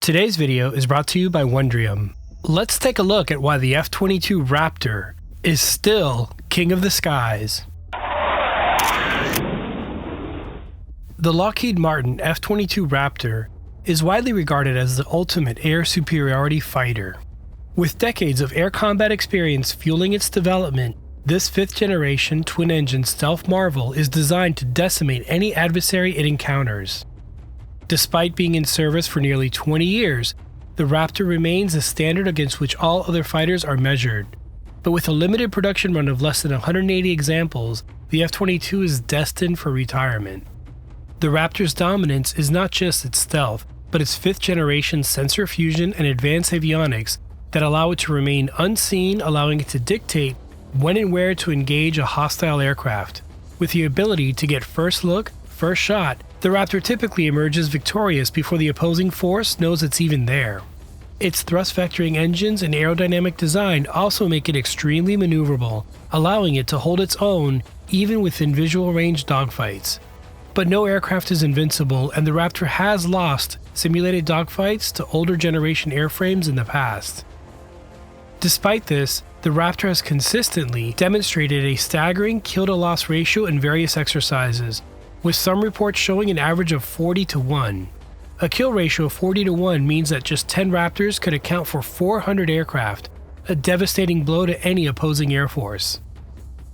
Today's video is brought to you by Wondrium. Let's take a look at why the F-22 Raptor is still king of the skies. The Lockheed Martin F-22 Raptor is widely regarded as the ultimate air superiority fighter. With decades of air combat experience fueling its development, this fifth-generation twin-engine stealth marvel is designed to decimate any adversary it encounters. Despite being in service for nearly 20 years, the Raptor remains the standard against which all other fighters are measured. But with a limited production run of less than 180 examples, the F-22 is destined for retirement. The Raptor's dominance is not just its stealth, but its fifth-generation sensor fusion and advanced avionics that allow it to remain unseen, allowing it to dictate when and where to engage a hostile aircraft. With the ability to get first look, first shot, the Raptor typically emerges victorious before the opposing force knows it's even there. Its thrust-vectoring engines and aerodynamic design also make it extremely maneuverable, allowing it to hold its own even within visual range dogfights. But no aircraft is invincible, and the Raptor has lost simulated dogfights to older generation airframes in the past. Despite this, the Raptor has consistently demonstrated a staggering kill-to-loss ratio in various exercises, with some reports showing an average of 40-1. A kill ratio of 40-1 means that just 10 Raptors could account for 400 aircraft, a devastating blow to any opposing air force.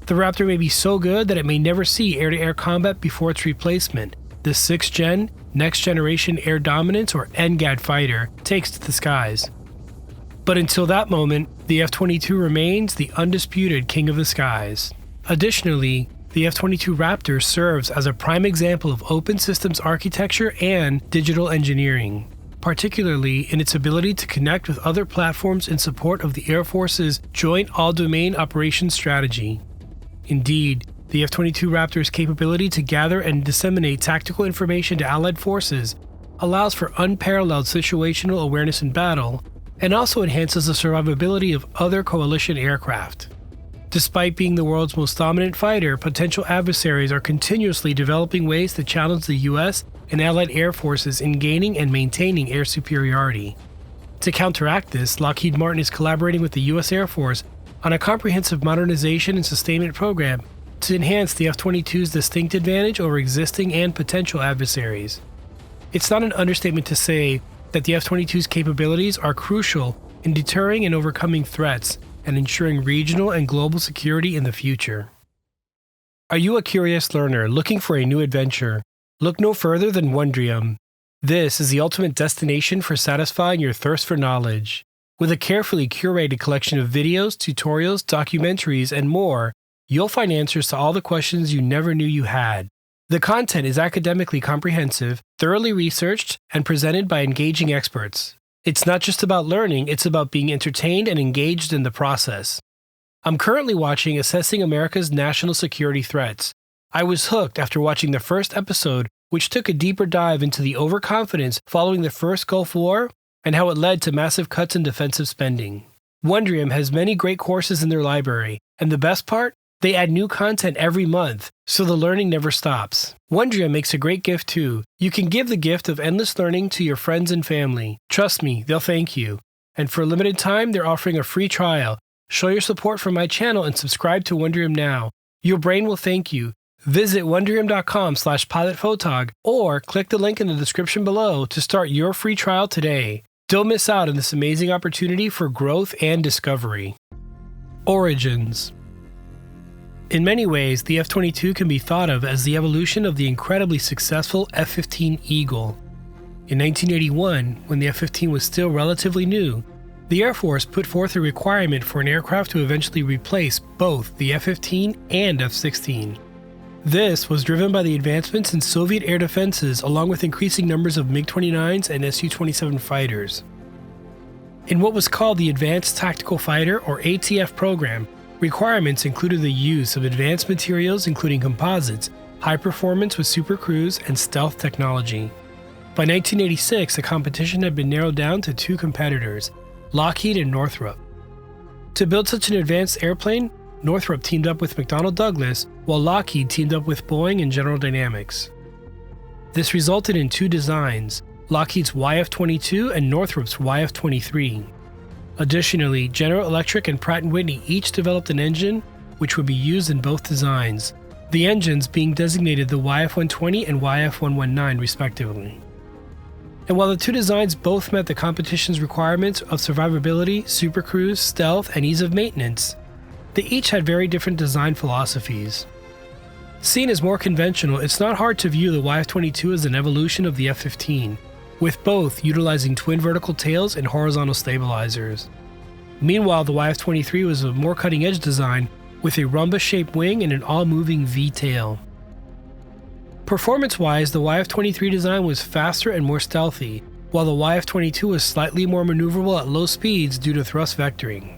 The Raptor may be so good that it may never see air-to-air combat before its replacement, the 6th-gen, next-generation air dominance or NGAD fighter takes to the skies. But until that moment, the F-22 remains the undisputed king of the skies. Additionally, the F-22 Raptor serves as a prime example of open systems architecture and digital engineering, particularly in its ability to connect with other platforms in support of the Air Force's Joint All-Domain Operations Strategy. Indeed, the F-22 Raptor's capability to gather and disseminate tactical information to Allied forces allows for unparalleled situational awareness in battle, and also enhances the survivability of other coalition aircraft. Despite being the world's most dominant fighter, potential adversaries are continuously developing ways to challenge the US and Allied air forces in gaining and maintaining air superiority. To counteract this, Lockheed Martin is collaborating with the US Air Force on a comprehensive modernization and sustainment program to enhance the F-22's distinct advantage over existing and potential adversaries. It's not an understatement to say that the F-22's capabilities are crucial in deterring and overcoming threats and ensuring regional and global security in the future. Are you a curious learner looking for a new adventure? Look no further than Wondrium. This is the ultimate destination for satisfying your thirst for knowledge. With a carefully curated collection of videos, tutorials, documentaries, and more, you'll find answers to all the questions you never knew you had. The content is academically comprehensive, thoroughly researched, and presented by engaging experts. It's not just about learning, it's about being entertained and engaged in the process. I'm currently watching Assessing America's National Security Threats. I was hooked after watching the first episode, which took a deeper dive into the overconfidence following the first Gulf War and how it led to massive cuts in defensive spending. Wondrium has many great courses in their library, and the best part? They add new content every month, so the learning never stops. Wondrium makes a great gift too. You can give the gift of endless learning to your friends and family. Trust me, they'll thank you. And for a limited time, they're offering a free trial. Show your support for my channel and subscribe to Wondrium now. Your brain will thank you. Visit wondrium.com/PilotPhotog or click the link in the description below to start your free trial today. Don't miss out on this amazing opportunity for growth and discovery. Origins. In many ways, the F-22 can be thought of as the evolution of the incredibly successful F-15 Eagle. In 1981, when the F-15 was still relatively new, the Air Force put forth a requirement for an aircraft to eventually replace both the F-15 and F-16. This was driven by the advancements in Soviet air defenses along with increasing numbers of MiG-29s and Su-27 fighters. In what was called the Advanced Tactical Fighter or ATF program, requirements included the use of advanced materials including composites, high performance with supercruise, and stealth technology. By 1986, the competition had been narrowed down to two competitors, Lockheed and Northrop. To build such an advanced airplane, Northrop teamed up with McDonnell Douglas, while Lockheed teamed up with Boeing and General Dynamics. This resulted in two designs, Lockheed's YF-22 and Northrop's YF-23. Additionally, General Electric and Pratt & Whitney each developed an engine which would be used in both designs, the engines being designated the YF-120 and YF-119 respectively. And while the two designs both met the competition's requirements of survivability, supercruise, stealth, and ease of maintenance, they each had very different design philosophies. Seen as more conventional, it's not hard to view the YF-22 as an evolution of the F-15, with both utilizing twin vertical tails and horizontal stabilizers. Meanwhile, the YF-23 was a more cutting-edge design with a rhombus-shaped wing and an all-moving V-tail. Performance-wise, the YF-23 design was faster and more stealthy, while the YF-22 was slightly more maneuverable at low speeds due to thrust vectoring.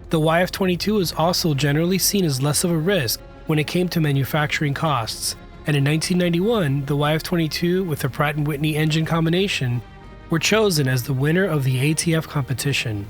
The YF-22 was also generally seen as less of a risk when it came to manufacturing costs, and in 1991, the YF-22 with the Pratt & Whitney engine combination were chosen as the winner of the ATF competition.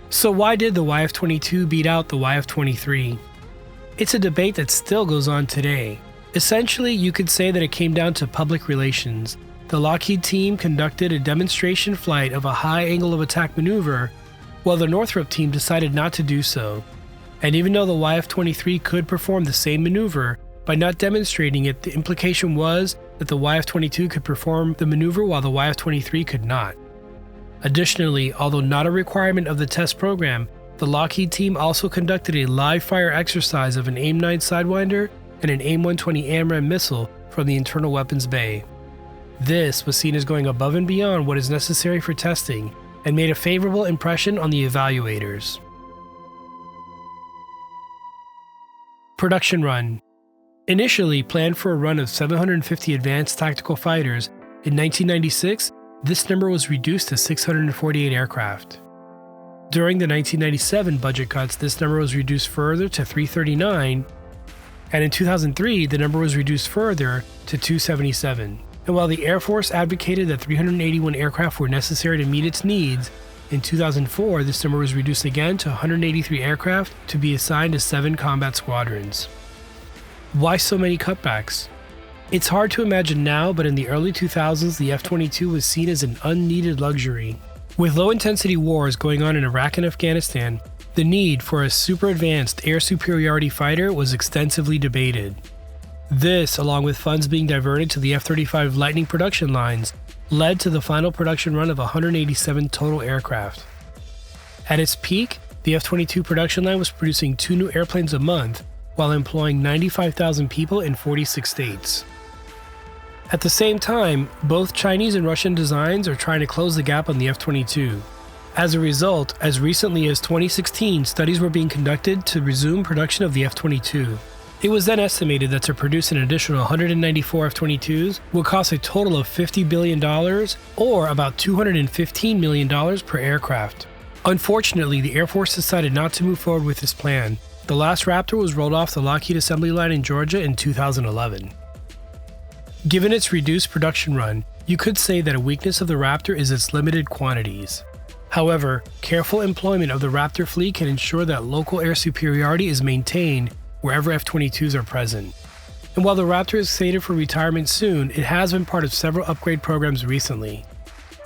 So why did the YF-22 beat out the YF-23? It's a debate that still goes on today. Essentially, you could say that it came down to public relations. The Lockheed team conducted a demonstration flight of a high angle of attack maneuver, while the Northrop team decided not to do so. And even though the YF-23 could perform the same maneuver, by not demonstrating it, the implication was that the YF-22 could perform the maneuver while the YF-23 could not. Additionally, although not a requirement of the test program, the Lockheed team also conducted a live fire exercise of an AIM-9 Sidewinder and an AIM-120 AMRAAM missile from the internal weapons bay. This was seen as going above and beyond what is necessary for testing and made a favorable impression on the evaluators. Production run. Initially planned for a run of 750 advanced tactical fighters, in 1996, this number was reduced to 648 aircraft. During the 1997 budget cuts, this number was reduced further to 339, and in 2003, the number was reduced further to 277. And while the Air Force advocated that 381 aircraft were necessary to meet its needs, in 2004, this number was reduced again to 183 aircraft to be assigned to 7 combat squadrons. Why so many cutbacks? It's hard to imagine now, but in the early 2000s, the F-22 was seen as an unneeded luxury. With low-intensity wars going on in Iraq and Afghanistan, the need for a super-advanced air superiority fighter was extensively debated. This, along with funds being diverted to the F-35 Lightning production lines, led to the final production run of 187 total aircraft. At its peak, the F-22 production line was producing 2 new airplanes a month, while employing 95,000 people in 46 states. At the same time, both Chinese and Russian designs are trying to close the gap on the F-22. As a result, as recently as 2016, studies were being conducted to resume production of the F-22. It was then estimated that to produce an additional 194 F-22s would cost a total of $50 billion, or about $215 million per aircraft. Unfortunately, the Air Force decided not to move forward with this plan. The last Raptor was rolled off the Lockheed assembly line in Georgia in 2011. Given its reduced production run, you could say that a weakness of the Raptor is its limited quantities. However, careful employment of the Raptor fleet can ensure that local air superiority is maintained wherever F-22s are present. And while the Raptor is slated for retirement soon, it has been part of several upgrade programs recently.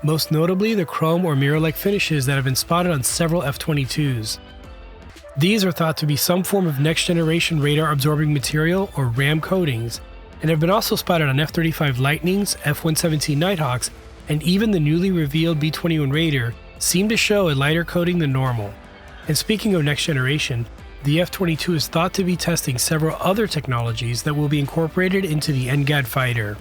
Most notably, the chrome or mirror-like finishes that have been spotted on several F-22s. These are thought to be some form of next-generation radar-absorbing material or RAM coatings, and have been also spotted on F-35 Lightnings, F-117 Nighthawks, and even the newly revealed B-21 Raider seem to show a lighter coating than normal. And speaking of next generation, the F-22 is thought to be testing several other technologies that will be incorporated into the NGAD fighter.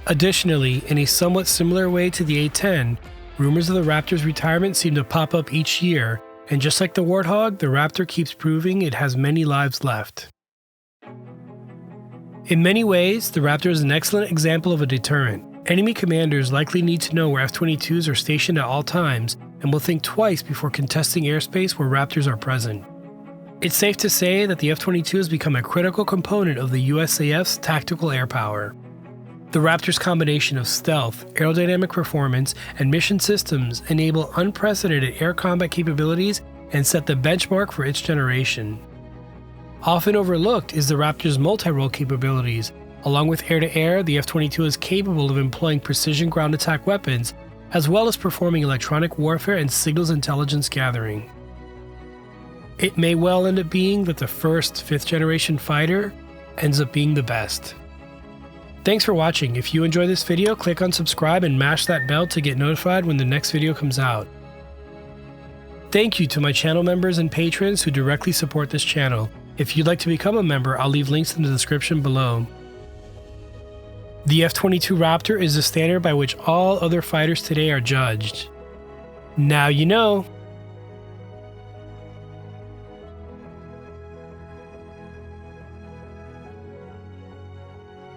Additionally, in a somewhat similar way to the A-10, rumors of the Raptor's retirement seem to pop up each year, and just like the Warthog, the Raptor keeps proving it has many lives left. In many ways, the Raptor is an excellent example of a deterrent. Enemy commanders likely need to know where F-22s are stationed at all times, and will think twice before contesting airspace where Raptors are present. It's safe to say that the F-22 has become a critical component of the USAF's tactical air power. The Raptor's combination of stealth, aerodynamic performance, and mission systems enable unprecedented air combat capabilities and set the benchmark for its generation. Often overlooked is the Raptor's multi-role capabilities. Along with air-to-air, the F-22 is capable of employing precision ground attack weapons as well as performing electronic warfare and signals intelligence gathering. It may well end up being that the first 5th generation fighter ends up being the best. Thanks for watching. If you enjoyed this video, click on subscribe and mash that bell to get notified when the next video comes out. Thank you to my channel members and patrons who directly support this channel. If you'd like to become a member, I'll leave links in the description below. The F-22 Raptor is the standard by which all other fighters today are judged. Now you know.